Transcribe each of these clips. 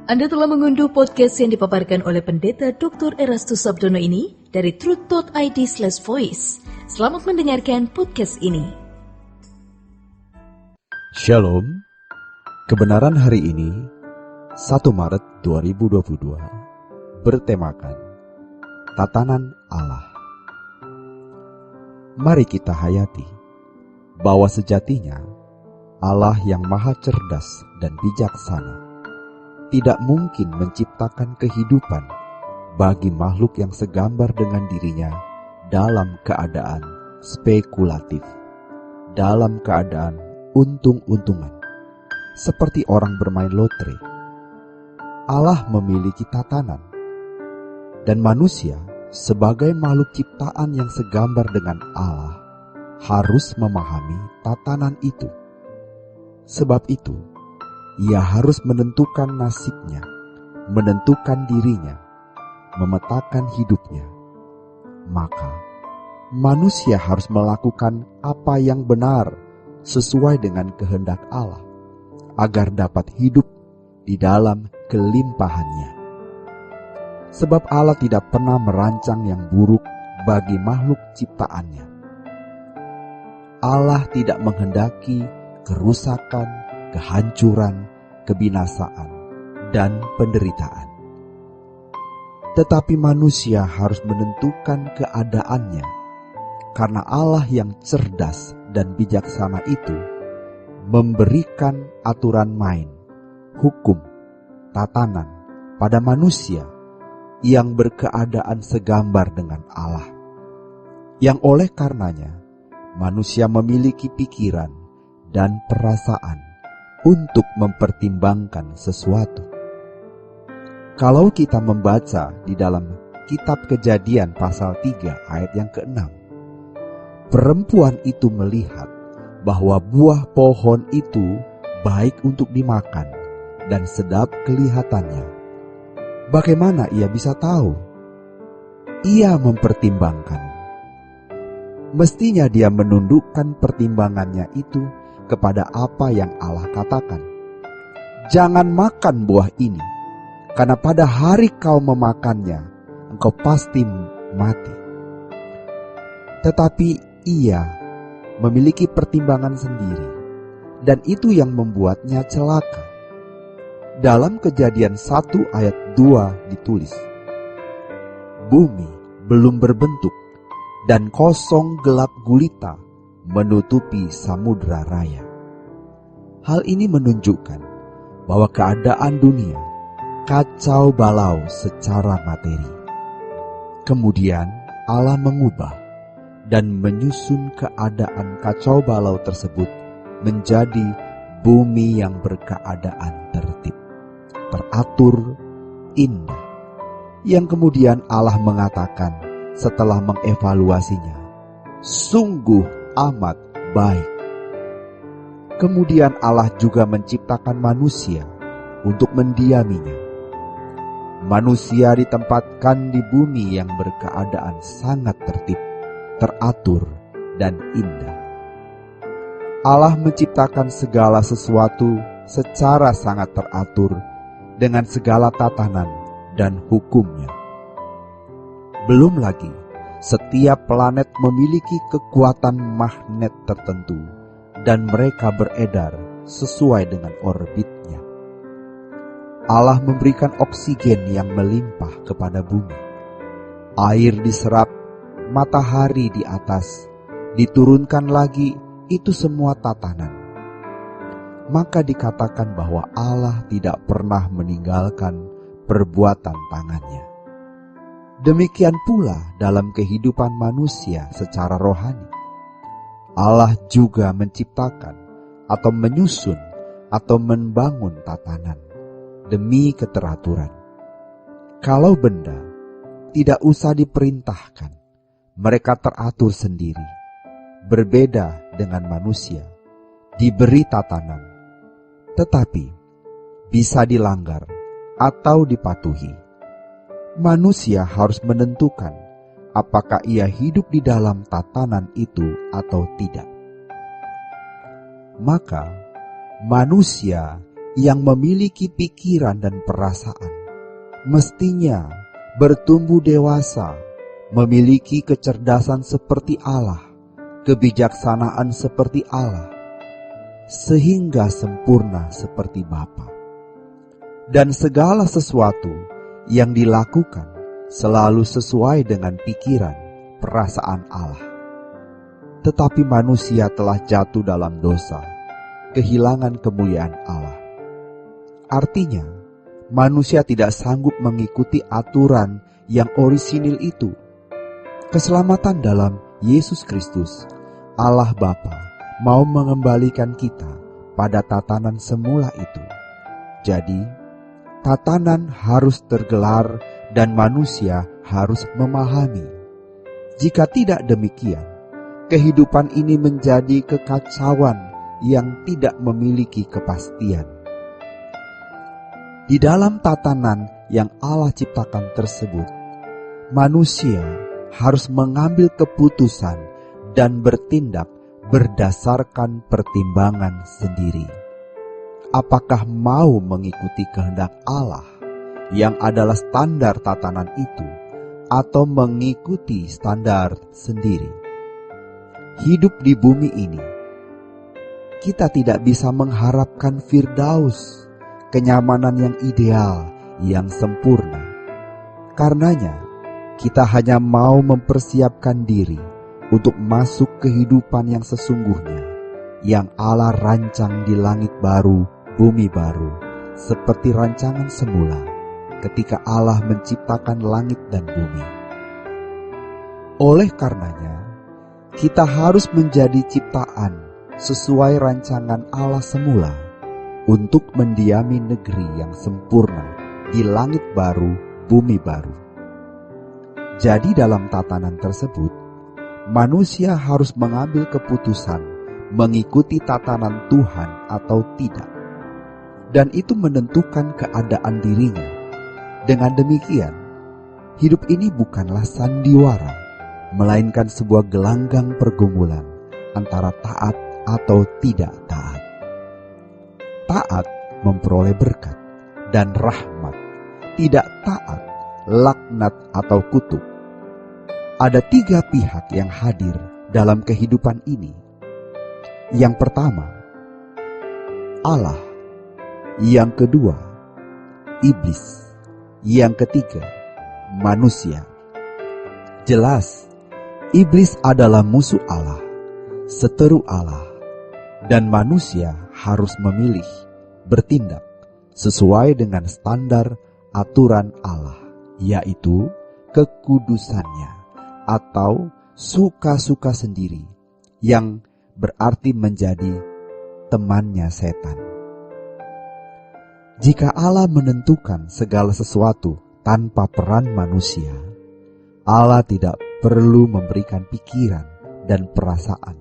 Anda telah mengunduh podcast yang dipaparkan oleh Pendeta Dr. Erastus Sabdono ini dari truth.id/voice. Selamat mendengarkan podcast ini. Shalom. Kebenaran hari ini 1 Maret 2022 bertemakan Tatanan Allah. Mari kita hayati bahwa sejatinya Allah yang maha cerdas dan bijaksana tidak mungkin menciptakan kehidupan bagi makhluk yang segambar dengan dirinya dalam keadaan spekulatif, dalam keadaan untung-untungan, seperti orang bermain lotre. Allah memiliki tatanan, dan manusia sebagai makhluk ciptaan yang segambar dengan Allah harus memahami tatanan itu. Sebab itu, ia harus menentukan nasibnya, menentukan dirinya, memetakan hidupnya. Maka, manusia harus melakukan apa yang benar sesuai dengan kehendak Allah, agar dapat hidup di dalam kelimpahannya. Sebab Allah tidak pernah merancang yang buruk bagi makhluk ciptaannya. Allah tidak menghendaki kerusakan, kehancuran, kebinasaan, dan penderitaan. Tetapi manusia harus menentukan keadaannya, karena Allah yang cerdas dan bijaksana itu memberikan aturan main, hukum, tatanan pada manusia yang berkeadaan segambar dengan Allah, yang oleh karenanya manusia memiliki pikiran dan perasaan untuk mempertimbangkan sesuatu. Kalau kita membaca di dalam kitab Kejadian pasal 3 ayat yang ke-6, perempuan itu melihat bahwa buah pohon itu baik untuk dimakan dan sedap kelihatannya. Bagaimana ia bisa tahu? Ia mempertimbangkan. Mestinya dia menundukkan pertimbangannya itu kepada apa yang Allah katakan. Jangan makan buah ini, karena pada hari kau memakannya, engkau pasti mati. Tetapi ia memiliki pertimbangan sendiri, dan itu yang membuatnya celaka. Dalam Kejadian 1 ayat 2 ditulis, bumi belum berbentuk, dan kosong gelap gulita menutupi samudra raya. Hal ini menunjukkan bahwa keadaan dunia kacau balau secara materi. Kemudian Allah mengubah dan menyusun keadaan kacau balau tersebut menjadi bumi yang berkeadaan tertib, teratur, indah, yang kemudian Allah mengatakan setelah mengevaluasinya, sungguh amat baik. Kemudian Allah juga menciptakan manusia untuk mendiaminya. Manusia ditempatkan di bumi yang berkeadaan sangat tertib, teratur, dan indah. Allah menciptakan segala sesuatu secara sangat teratur dengan segala tatanan dan hukumnya. Belum lagi, setiap planet memiliki kekuatan magnet tertentu dan mereka beredar sesuai dengan orbitnya. Allah memberikan oksigen yang melimpah kepada bumi. Air diserap, matahari di atas, diturunkan lagi, itu semua tatanan. Maka dikatakan bahwa Allah tidak pernah meninggalkan perbuatan tangannya. Demikian pula dalam kehidupan manusia secara rohani. Allah juga menciptakan atau menyusun atau membangun tatanan demi keteraturan. Kalau benda tidak usah diperintahkan, mereka teratur sendiri. Berbeda dengan manusia, diberi tatanan, tetapi bisa dilanggar atau dipatuhi. Manusia harus menentukan apakah ia hidup di dalam tatanan itu atau tidak. Maka manusia yang memiliki pikiran dan perasaan mestinya bertumbuh dewasa, memiliki kecerdasan seperti Allah, kebijaksanaan seperti Allah, sehingga sempurna seperti Bapa. Dan segala sesuatu yang dilakukan selalu sesuai dengan pikiran, perasaan Allah. Tetapi manusia telah jatuh dalam dosa, kehilangan kemuliaan Allah. Artinya, manusia tidak sanggup mengikuti aturan yang orisinil itu. Keselamatan dalam Yesus Kristus, Allah Bapa, mau mengembalikan kita pada tatanan semula itu. Jadi, tatanan harus tergelar dan manusia harus memahami. Jika tidak demikian, kehidupan ini menjadi kekacauan yang tidak memiliki kepastian. Di dalam tatanan yang Allah ciptakan tersebut, manusia harus mengambil keputusan dan bertindak berdasarkan pertimbangan sendiri. Apakah mau mengikuti kehendak Allah yang adalah standar tatanan itu, atau mengikuti standar sendiri? Hidup di bumi ini, kita tidak bisa mengharapkan firdaus, kenyamanan yang ideal, yang sempurna. Karenanya, kita hanya mau mempersiapkan diri untuk masuk kehidupan yang sesungguhnya, yang Allah rancang di langit baru, bumi baru, seperti rancangan semula ketika Allah menciptakan langit dan bumi. Oleh karenanya, kita harus menjadi ciptaan sesuai rancangan Allah semula, untuk mendiami negeri yang sempurna di langit baru, bumi baru. Jadi dalam tatanan tersebut, manusia harus mengambil keputusan mengikuti tatanan Tuhan atau tidak. Dan itu menentukan keadaan dirinya. Dengan demikian, hidup ini bukanlah sandiwara, melainkan sebuah gelanggang pergumulan antara taat atau tidak taat. Taat memperoleh berkat dan rahmat, tidak taat laknat atau kutuk. Ada 3 pihak yang hadir dalam kehidupan ini. Yang pertama, Allah. Yang kedua, iblis. Yang ketiga, manusia. Jelas, iblis adalah musuh Allah, seteru Allah, dan manusia harus memilih, bertindak sesuai dengan standar aturan Allah, yaitu kekudusannya atau suka-suka sendiri, yang berarti menjadi temannya setan. Jika Allah menentukan segala sesuatu tanpa peran manusia, Allah tidak perlu memberikan pikiran dan perasaan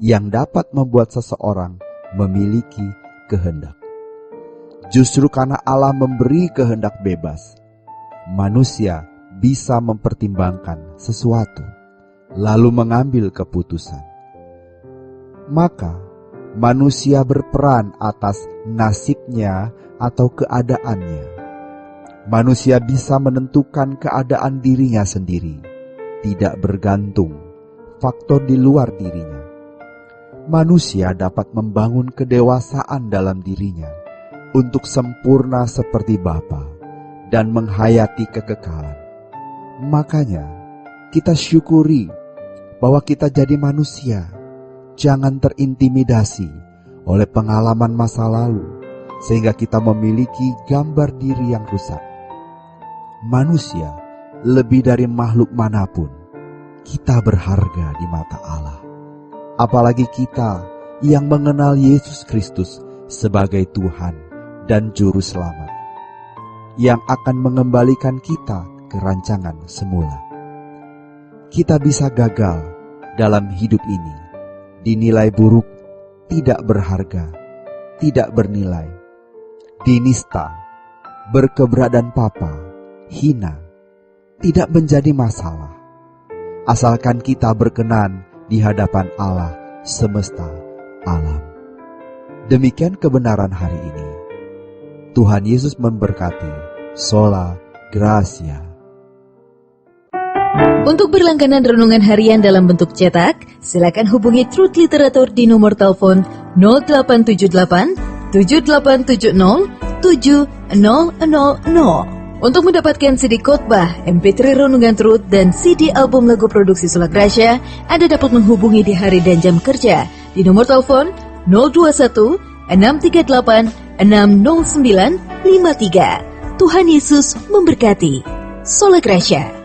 yang dapat membuat seseorang memiliki kehendak. Justru karena Allah memberi kehendak bebas, manusia bisa mempertimbangkan sesuatu, lalu mengambil keputusan. Maka, manusia berperan atas nasibnya atau keadaannya. Manusia bisa menentukan keadaan dirinya sendiri, tidak bergantung faktor di luar dirinya. Manusia dapat membangun kedewasaan dalam dirinya untuk sempurna seperti Bapa dan menghayati kekekalan. Makanya, kita syukuri bahwa kita jadi manusia. Jangan terintimidasi oleh pengalaman masa lalu, sehingga kita memiliki gambar diri yang rusak. Manusia lebih dari makhluk manapun. Kita berharga di mata Allah. Apalagi kita yang mengenal Yesus Kristus sebagai Tuhan dan Juru Selamat, yang akan mengembalikan kita ke rancangan semula. Kita bisa gagal dalam hidup ini, dinilai buruk, tidak berharga, tidak bernilai, dinista, berkeberadaan papa, hina, tidak menjadi masalah, asalkan kita berkenan di hadapan Allah semesta alam. Demikian kebenaran hari ini. Tuhan Yesus memberkati. Sola Gracia. Untuk berlangganan renungan harian dalam bentuk cetak, silakan hubungi Truth Literatur di nomor telepon 0878 7870 7000. Untuk mendapatkan CD khotbah, MP3 renungan Truth, dan CD album lagu produksi Sola Gracia, Anda dapat menghubungi di hari dan jam kerja di nomor telepon 021 638 60953. Tuhan Yesus memberkati. Sola Gracia.